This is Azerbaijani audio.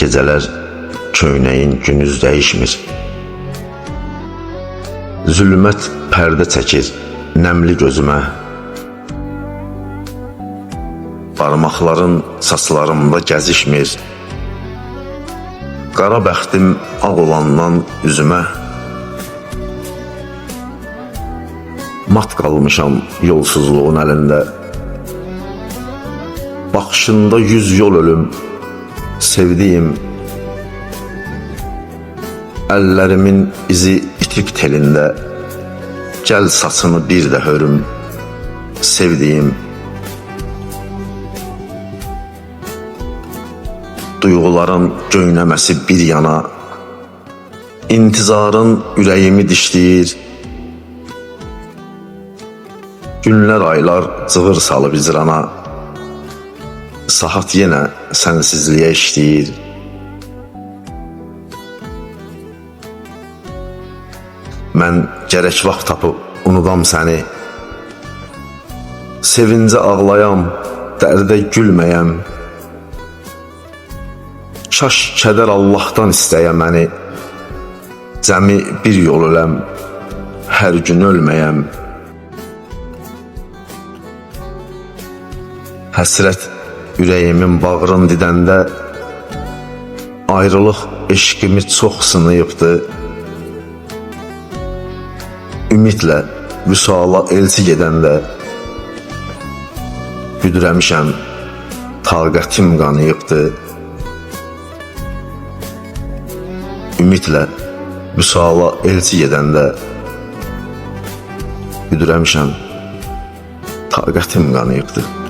gecələr köynəyin günüz dəyişmir. Zülmət pərdə çəkir nəmli gözümə. Barmaqların saçlarımda gəzişmir. Qara bəxtim ağ olandan üzümə. Mat qalmışam yolsuzluğun əlində. Baxışında 100 yol ölüm, sevdiyim. Əllərimin izi itib telində. Gəl saçını bir də hörüm, sevdiyim. Duyğuların göynəməsi bir yana, İntizarın ürəyimi dişləyir. Günlər, aylar cığır salıb icrana, saat yenə sənsizliyə işləyir. Mən gərək vaxt tapıb unudam səni. Sevincə ağlayam, dərdə gülməyəm. Kaş kədər Allahdan istəyə məni. Cəmi bir yol öləm, hər gün ölməyəm. Həsrət ürəyimin bağrın didəndə, ayrılıq eşqimi çox sınıyıbdı. Ümidlə vüsala elçi gedəndə, büdrəmişəm, taqətim qanıyıbdı. Ümidlə vüsala elçi gedəndə, büdrəmişəm, taqətim qanıyıbdı.